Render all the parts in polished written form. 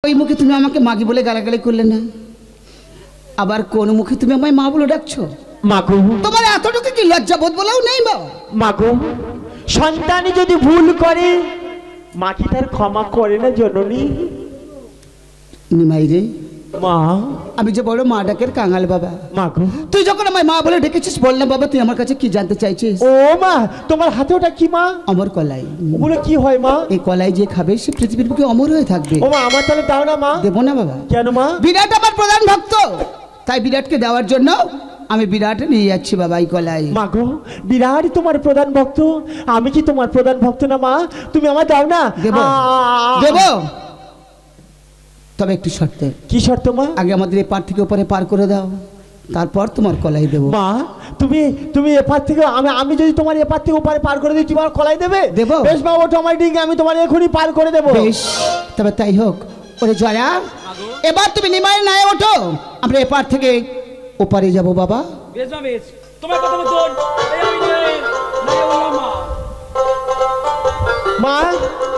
ওই মুখে তুমি আমাকে মাগি বলে গালাগালি করলে না, আবার কোন মুখে তুমি আমায় মা বলে ডাকছো? মাগো তোমার এতটুকু কি লজ্জা বোধ বলেও নেই বাবা? মাগো সন্তানই যদি ভুল করে মা কি তার ক্ষমা করে না জননী? নিমাই রে, মা আমি যে বড় মা ডাকের কাঙাল বাবা। মাগো তুই যখন আমায় মা বলে ডেকেছিস, বললাম বাবা তুই আমার কাছে কি জানতে চাইছিস? ও মা তোমার হাতে ওটা কি মা? অমর কলাই। ওগুলো কি হয় মা? এই কলাই যে খাবে সে পৃথিবীর বুকে অমর হয়ে থাকবে। ও মা আমার তাহলে দাও না মা। দেবো না বাবা। কেন মা? বিরাট আমার প্রধান ভক্ত, তাই বিরাটকে দেওয়ার জন্য আমি বিরাট নিয়ে যাচ্ছি বাবা এই কলাই। মাগো বিরাট তোমার প্রধান ভক্ত, আমি কি তোমার প্রধান ভক্ত না মা? তুমি আমার দাও না। দেবো দেবো, তবে একটু শর্তে। কি শর্ত মা? আগে আমাদের এপার থেকে ওপারে পার করে দাও, তারপর তোমার কলাই দেবো। মা তুমি তুমি এপার থেকে আমি যদি তোমার এপার থেকে ওপারে পার করে দিই তুমি আমার কলাই দেবে? দেবো। বেশ মা ওঠো আমার ডিঙ্গে, আমি তোমার এখনই পার করে দেবো। বেশ, তবে তাই হোক। ওরে জয়া, এবার তুমি নিমাইয়ের নায়ে ওঠো, আমরা এপার থেকে ওপারে যাবো বাবা। বেশ মা বেশ, তোমার কথা মতন এই আমি নাই বললাম মা। মা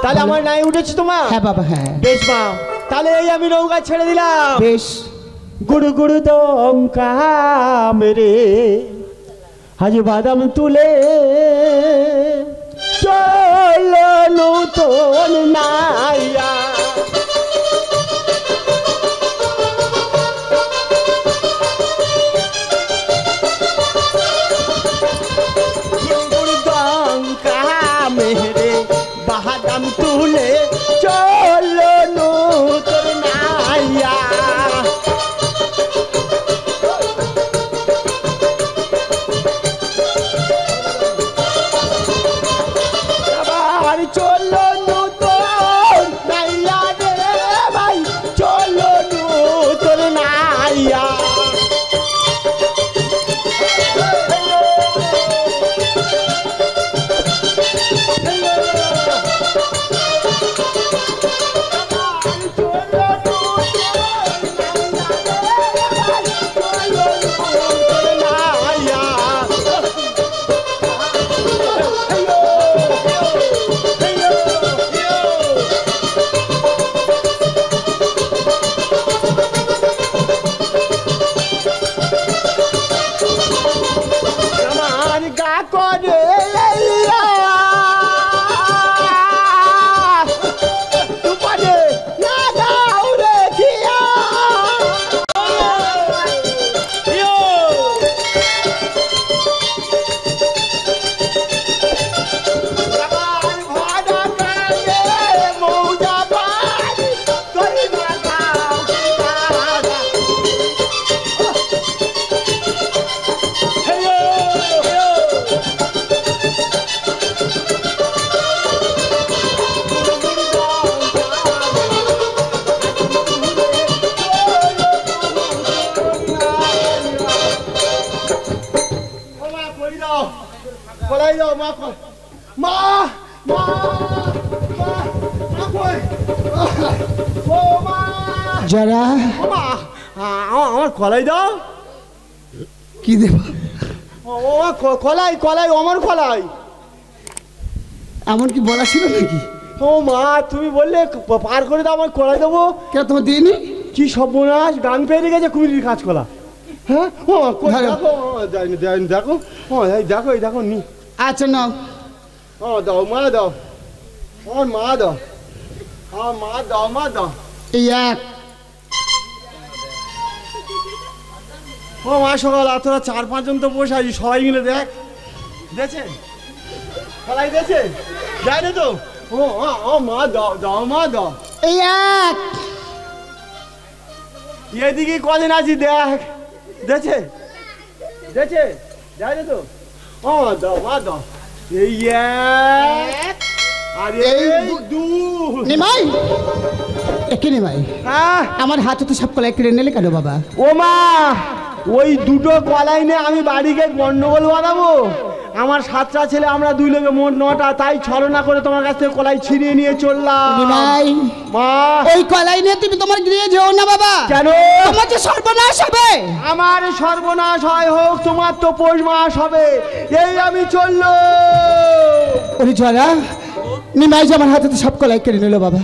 তাহলে আমার নাই উঠেছি তোমার? হ্যাঁ বাবা হ্যাঁ। বেশ মা তাহলে এই আমি নৌকা ছেড়ে দিলাম। বেশ। গুড়ু গুড়ু দমকা মেরে আজ বাদাম তুলে চলো নতুন নাইয়া। মেরে বাদাম তুলে চলো নতুন নাইয়া। আবার চলো নতুন নাইয়া রে ভাই, চলো নতুন নাইয়া। যারা আমার কলাই দাও। কি দেব? কলাই কলাই আমার কলাই। এমন কি বলা ছিল নাকি? ও মা তুমি বললে পার করে দাও, আমার কলাই দেবো। কেন তোমার দিইনি? কি সর্বনাশ, গান পেরিয়ে গেছে কুমিরির কাজ কলা। হ্যাঁ ও দেখো দেখো দেখো এই দেখো নি। আচ্ছা নাও। ও দাও মা দাও, আমার মা দাও, আমার মা দাও, মা দাও। এই এক। ও মা সকাল তোরা 4-5 জন তো বসে আছি, সবাই মিলে দেখ দেখছে কলাই দেখছে যাই না তো। ও মা দাও দাও, মা দাও। এই এক। এদিকে কদিন আছি দেখ দেখছে দেখছে যাই না তো। ও দাও মা দাও। এই এক আর এই দুই। নিমাই একে নিমাই, হ্যাঁ আমার হাতে তো সব কলাই কেড়ে নিলে কেন বাবা? ও মা ওই দুটো কলাই নিয়ে আমি বাড়িকে গন্ডগোল বাঁধাবো? আমার 7টা ছেলে, আমরা 2 লোকে মোট 9টা, তাই ছলনা করে তোমার কাছ থেকে কলাই ছিনিয়ে নিয়ে চললাম। নিমাই মা ওই কলাই নিয়ে তুমি তোমার গৃহে যেও না বাবা। কেন? তোমার যে সর্বনাশ হবে। আমার সর্বনাশ হয় হোক, তোমার তো পৌষ মাস হবে। এই আমি চললো। ওরে জরা, নিমাই যে আমার হাতে তো সব কলাই কেড়ে নিল বাবা,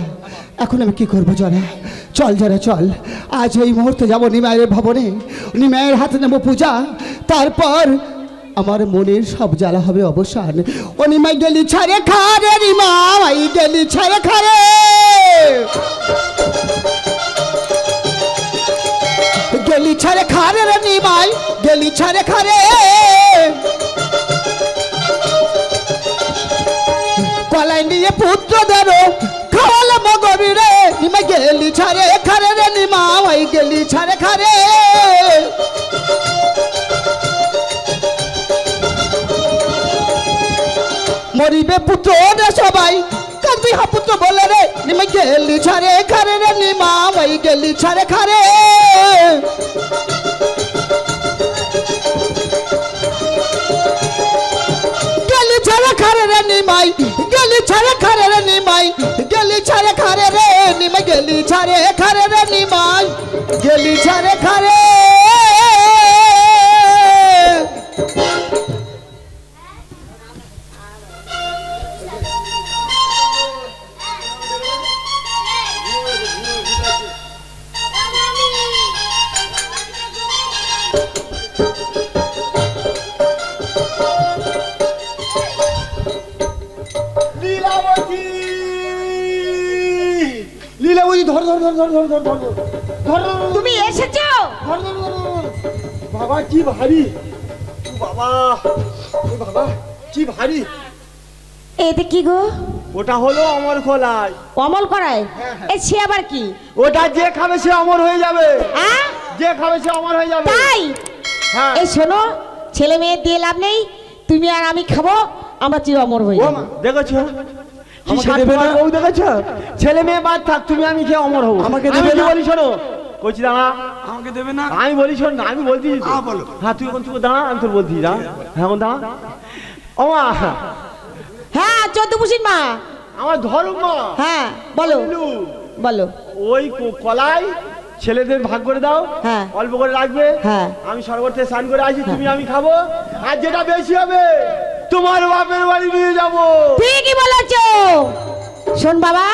এখন আমি কি করবো জরা? চল যারা চল, আজ এই মুহূর্তে যাবো নিমায়ের ভবনে, নিমায়ের হাতে নেবো পূজা, তারপর আমার মনের সব জ্বালা হবে অবসান। ও নিমাই গেলি ছাড়ে খারে, নিমাই গেলি ছাড়ে খারে, গেলি ছাড়ে খারে রে নিমাই, গেলি ছাড়ে খারে। কলাই নিয়ে পুত্রদের খাওয়ালে মগবি রে, নিমাই গেলি ছাড়ে খারে রে, নিমাই গেলি ছাড়ে খারে। মরিবে পুত্র রে সবাই, কাঁদবি হা পুত্র বলে রে, নিমাই গেলি ছাড়ে খারে রে, নিমাই গেলি ছাড়ে খারে। গেলি ছাড়ে খারে রে নিমাই, গেলি ছাড়ে খারে রে নিমাই, গেলি ছাড়ে খারে রে নিমাই, গেলি ছাড়ে খারে রে নিমাই, গেলি ছাড়ে খারে। তুমি এসেছো? বাবা কি ভারী, বাবা বাবা কি ভারী। এতে কি গো? ওটা হলো অমর খোলাই। অমল করায়? এ সে আবার কি? ওটা যে খাবে সে অমর হয়ে যাবে। হ্যাঁ, যে খাবে সে অমর হয়ে যাবে। তাই? হ্যাঁ। এই শোনো, ছেলে মেয়ে দিয়ে লাভ নেই, তুমি আর আমি খাবো, আমরা চির অমর হয়ে যাবো। দেখেছো আমাকে দেবে না? বউ দেখেছো, ছেলে মেয়ে বাদ থাক, তুমি আমি খেয়ে অমর হবো। আমাকে দেবে না? বলি শোনো, কইছি দাঁড়া, আমাকে দেবে না? আমি বলি শোন না, আমি বলছি বলো। হ্যাঁ তুই এখন চুপ দাঁড়া, আমি তোর বলছি দাঁড়া, হ্যাঁ এখন দাঁড়া। ওমা হ্যাঁ, চৌদ্দপুষির মা। আমার ধর্ম মা। হ্যাঁ বলো বলো। ওই কলাই ছেলেদের ভাগ করে দাও, হ্যাঁ অল্প করে রাখবে, হ্যাঁ আমি সরবতে স্নান করে আসি, তুমি আমি খাবো, আর যেটা বেশি হবে তোমার বাপের বাড়ি নিয়ে যাবো। ঠিকই বলেছো। শোন বাবা,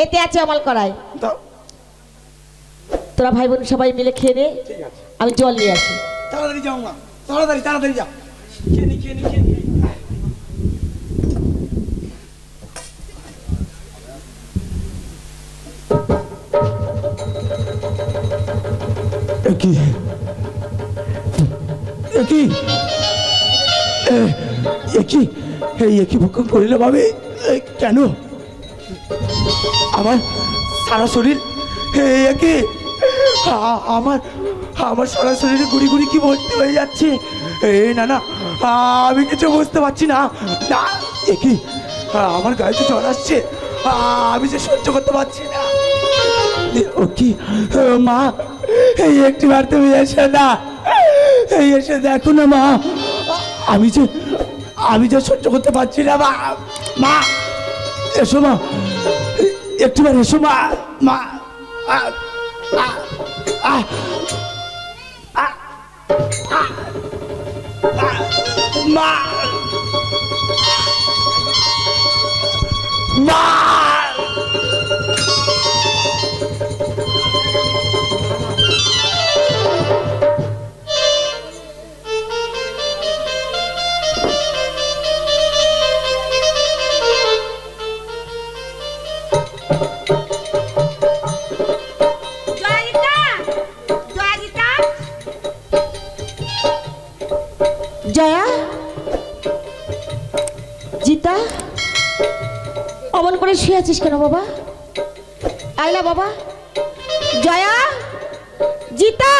এতে আছে অমল করায়, তোরা ভাই বোন সবাই মিলে খেয়ে নে, আমি জল নিয়ে আসি। তাড়াতাড়ি যাও মা, তাড়াতাড়ি তাড়াতাড়ি যাও। খেয়ে নি খেয়ে নি খেয়ে নি। একই একই একই এই একই ভক্ষণ করিলে ভাবে কেন আমার সারা শরীর একই আমার আমার সারা শরীরে গুড়ি গুড়ি কি ভর্তি হয়ে যাচ্ছে। না না, আমি কিছু বুঝতে পারছি না। না একই আমার গায়ে তো জ্বর আসছে, আমি যে সহ্য করতে পারছি না। ও কি মা, এই একটি বার তুমি এসে না, এই এসে দেখো না মা, আমি যে সহ্য করতে পারছি না। মা মা এসো মা, একটিবার এসো মা। মা মা মা জয়া, জিতা, অমন করে শুয়ে আছিস কেন বাবা? আইলা বাবা। জয়া, জিতা,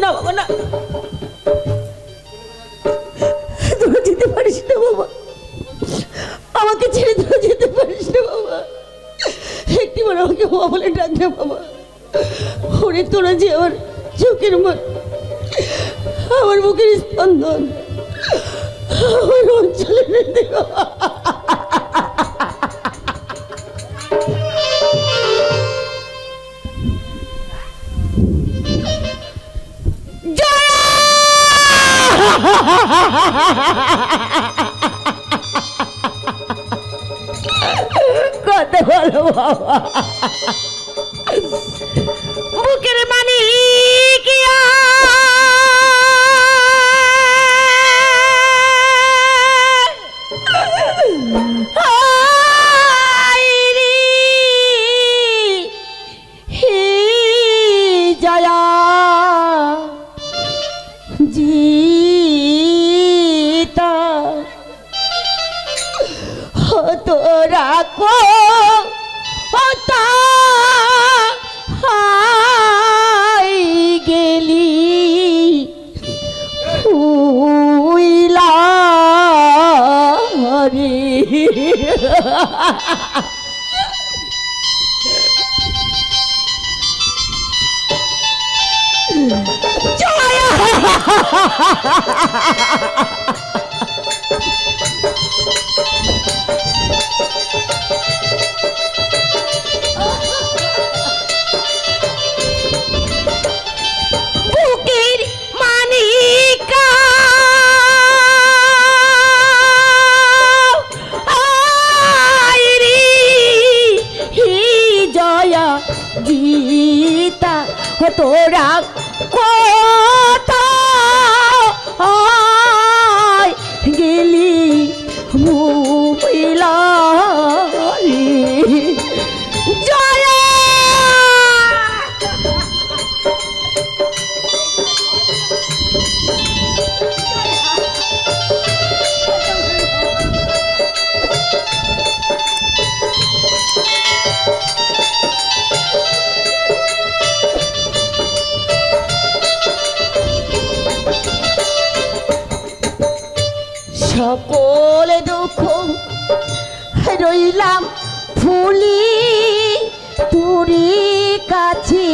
না বাবা না, তোরা যেতে পারিস না বাবা, আমাকে ছেড়ে তোরা যেতে পারিস না বাবা, একটিবার আমাকে বাবা বলে ডাক না বাবা। ওরে তোরা যে আমার চোখের মন, আমার বুকের স্পন্দন, আমার অঞ্চলের জয়া কত বলো বাবা, বুকের মানিকিয়া जीता हो तोरा को होता हाय गेली उइला रे বুকের মানিকা আইরি হি জয়া গীতা তোরা কথা গেলি মুইলা জয়া সকল দুঃখ রইলাম ফুলি তোরি কাছে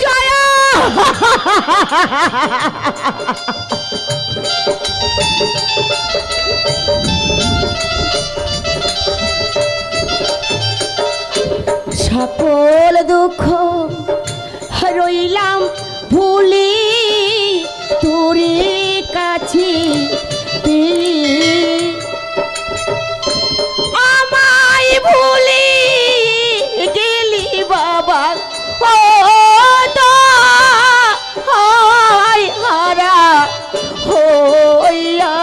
জয়া সকল দুঃখ রইলাম ভুলি তোরে কাছে আমায় ভুলি গেলি বাবা ও হারা হইয়া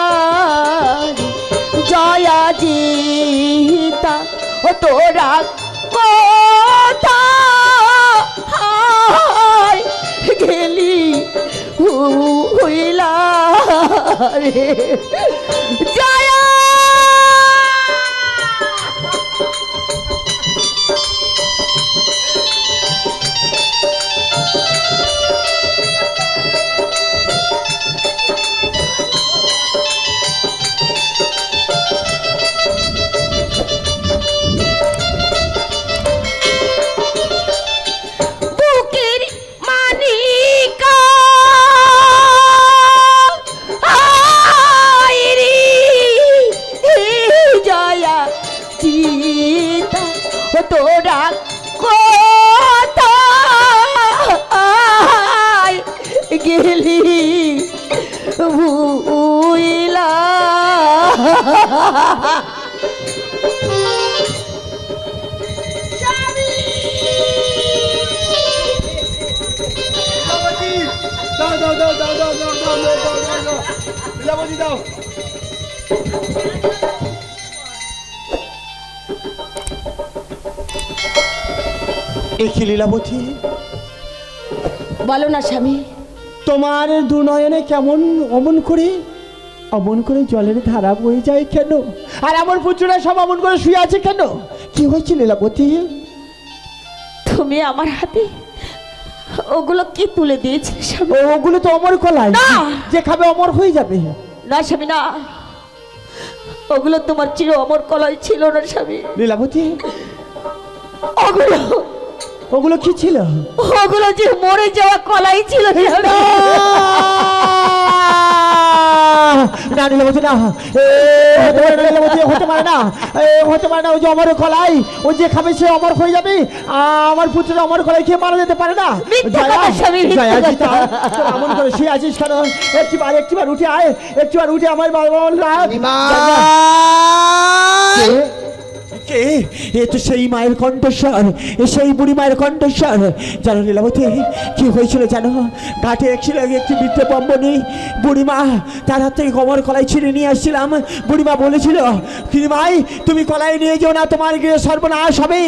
জয়া জিতা ও তোরা কথা গেলি হইলা রে জয়া তোরা কথা গেলি ভুইলা দাও দাও দাও দাও দাও দাও দাও দাও দাও দাও লীলাবতী দাও একি লীলাবতী বলো না স্বামী, তোমার দুনয়নে কেমন অমন করে জলের ধারা বয়ে যায় কেন? আর আমার পুত্ররা সব অমন করে শুয়ে আছে কেন? কি হয়েছে লীলাবতী? তুমি আমার হাতে ওগুলো কি তুলে দিয়েছিলে স্বামী? ওগুলো তো অমর কলাই, যে খাবে অমর হয়ে যাবে। না স্বামী না, ওগুলো তোমার চির অমর কলাই ছিল না স্বামী। লীলাবতী ওগুলো ওগুলো কি ছিল? ওগুলো যে মরে যাওয়া কলাই ছিল। না লীলাবতী না, হতে পারে না, হতে পারে না। ওই যে অমর কলাই, ও যে খাবে সে অমর হয়ে যাবে। আমার পুত্রের অমর কলাই খেয়ে মারা যেতে পারে না। এমন করে শুয়ে আছিস কেন? একটিবার উঠে আয়, একটিবার উঠে আমার কে? এ তো সেই মায়ের কণ্ঠস্বর, সেই বুড়ি মায়ের কণ্ঠস্বর। জানো লীলাবতী কি হয়েছিল জানো? ঘাটে একটি বৃদ্ধ বম্বনী বুড়িমা, তার হাত থেকে কমর কলাই ছিঁড়ে নিয়ে আসছিলাম। বুড়িমা বলেছিল, মাই তুমি কলাই নিয়ে যেও না, তোমার গৃহে সর্বনাশ হবে।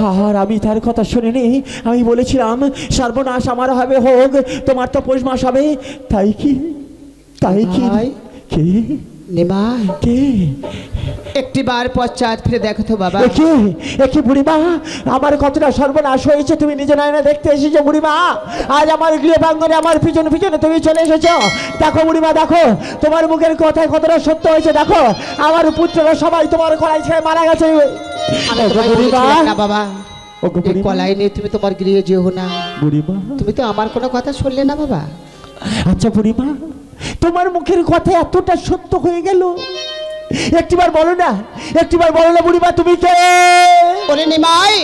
আর আমি তার কথা শুনিনি। আমি বলেছিলাম সর্বনাশ আমার হবে, হোক, তোমার তো পৌষ মাস হবে। তাই কি কে নিমাই কে? একটিবার পশ্চাৎ ফিরে দেখো তো বাবা। একে বুড়িমা, আমার কতটা সর্বনাশ হয়েছে তুমি নিজে নয়না দেখতে এসেছো বুড়িমা। আজ আমার গৃহ প্রাঙ্গণে আমার পিছনে পিছনে তুমি চলে এসেছো। দেখো বুড়িমা, দেখো তোমার মুখের কথায় কতটা সত্য হয়েছে। দেখো আমার পুত্ররা সবাই তোমার কলাই ছেড়ে মারা গেছে। না বাবা, কলাই নিয়ে তুমি তোমার গৃহে যেও না বুড়িমা। তুমি তো আমার কোনো কথা শুনলে না বাবা। আচ্ছা বুড়িমা, তোমার মুখের কথা এতটা সত্য হয়ে গেল, একটিবার বলো না বুড়িমা তুমি কে? ওরে নিমাই,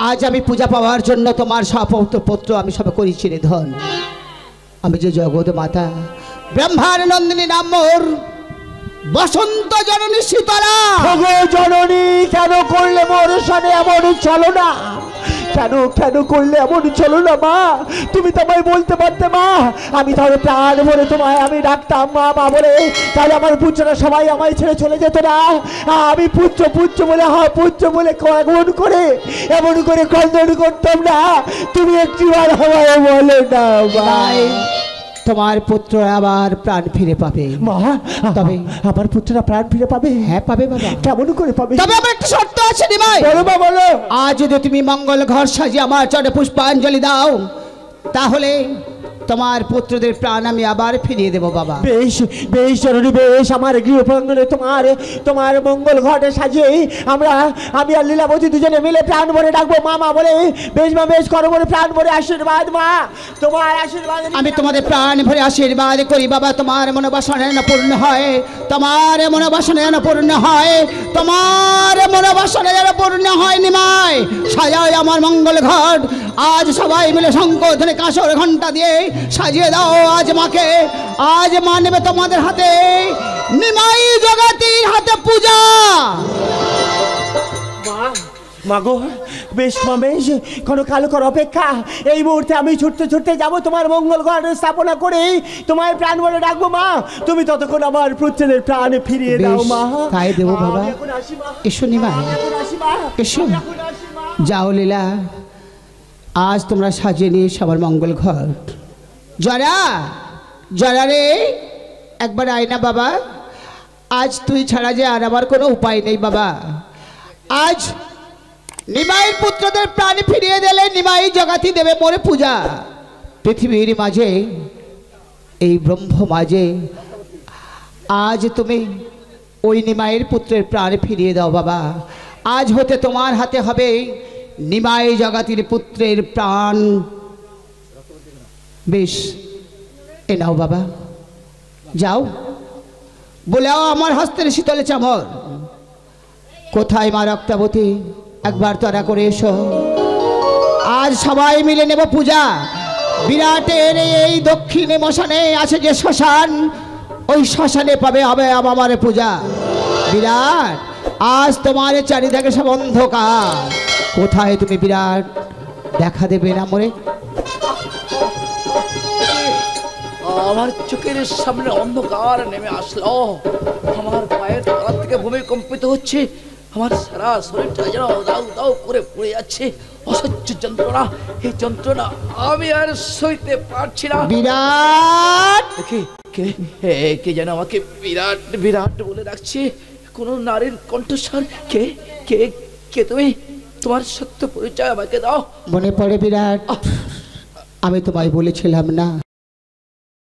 আজ আমি পূজা পাওয়ার জন্য তোমার পত্র আমি সব করেছি রে ধন। আমি যে জগৎ মাতা ব্রহ্মার নন্দিনী নাম মোর, বসন্ত জননী শীতলা। জননী, কেন করলে মোর সামনে এমন চলো না? কেন করলে এমন চলো না মা? তুমি তো আমায় বলতে পারতে মা, আমি তাহলে প্রাণ ভরে তোমায় আমি ডাকতাম মা মা বলে, তাহলে আমার পুত্ররা সবাই আমায় ছেড়ে চলে যেত না। আমি পুত্র পুত্র বলে এমন করে কন্দন করতাম না। তুমি একটিবার আমায় বলে না ভাই, তোমার পুত্র আবার প্রাণ ফিরে পাবে মা। তবে আমার পুত্ররা প্রাণ ফিরে পাবে? হ্যাঁ পাবে বাবা। কেমন করে পাবে? তবে আমার একটা শর্ত আছে নিমাই। বলো মা বলো। আজ যদি তুমি মঙ্গল ঘর সাজিয়ে আমার চরণে পুষ্পাঞ্জলি দাও, তাহলে তোমার পুত্রদের প্রাণ আমি আবার ফিরিয়ে দেব বাবা। বেশ জরুরি, বেশ। আমার গৃহ প্রাঙ্গণে তোমার মঙ্গল ঘটে সাজিয়ে আমি আর লীলাবতী দুজনে মিলে প্রাণ ভরে ডাকবো মা বলে। বেশ মা, বেশ করো বলে প্রাণ ভরে আশীর্বাদ মা, তোমার আশীর্বাদ। আমি তোমাদের প্রাণ ভরে আশীর্বাদ করি বাবা। তোমার মনোবাসনা যেন পূর্ণ হয়, তোমার মনোবাসনা যেন পূর্ণ হয়, তোমার মনোবাসনা যেন পূর্ণ হয়। নিমাই, সাজাই আমার মঙ্গল ঘট। আজ সবাই মিলে শঙ্খ ধ্বনি কাঁসর ঘন্টা দিয়ে সাজিয়ে দাও আজ মাকে। আজ মা নেবে তোমাদের হাতে, নিমাই জগতির হাতে পূজা। মাগো, বেশ মা, বেশ কোনো কাল কর অপেক্ষা। এই মুহূর্তে আমি ছুটতে যাবো তোমার মঙ্গল ঘর স্থাপনা করে তোমায় প্রাণ বলে ডাকবো মা। তুমি ততক্ষণ আমার পুত্রদের প্রাণ ফিরিয়ে দাও মা। তাই দেবো বাবা। এসো নিমাই, এসো। যাও লীলা, আজ তোমরা সাজিয়ে নিয়ে সবার মঙ্গল ঘর। জরা রে, একবার আয় না বাবা। আজ তুই ছাড়া যে আর আমার কোনো উপায় নেই বাবা। আজ নিমাইয়ের পুত্রদের প্রাণ ফিরিয়ে দিলে নিমাই জগাতি দেবে মোরে পূজা। পৃথিবীর মাঝে, এই ব্রহ্ম মাঝে আজ তুমি ওই নিমাইয়ের পুত্রের প্রাণ ফিরিয়ে দাও বাবা। আজ হতে তোমার হাতে হবে নিমাই জগাতির পুত্রের প্রাণ। বেশ, এ নাও বাবা, যাও বলেও আমার হস্তের শীতলে চামর। কোথায় মা রক্তাবতী? একবার তারা করে এসো। আজ সবাই মিলে নেব পূজা। বিরাটের এই দক্ষিণে মশানে আছে যে শ্মশান, ওই শ্মশানে পাবে হবে আমার পূজা। বিরাট, আজ তোমার চারিদিকে সব অন্ধকার। কোথায় তুমি বিরাট? দেখা দেবে না মোরে? আমার চোখের সামনে অন্ধকার নেমে আসলো। আমার পায়ের তলা থেকে ভূমি কম্পিত হচ্ছে। আমার সারা শরীরটা যেন দাউ দাউ করে পড়ে যাচ্ছে। অসহ্য যন্ত্রণা, এই যন্ত্রণা আমি আর সইতে পারছি না। বিরাট, কে যেন আমাকে বিরাট বিরাট বলে ডাকছে। কোন নারীর কণ্ঠস্বর। কে কে কে তুমি? তোমার সত্য পরিচয় আমাকে দাও। মনে পড়ে বিরাট? আমি তোমায় বলেছিলাম না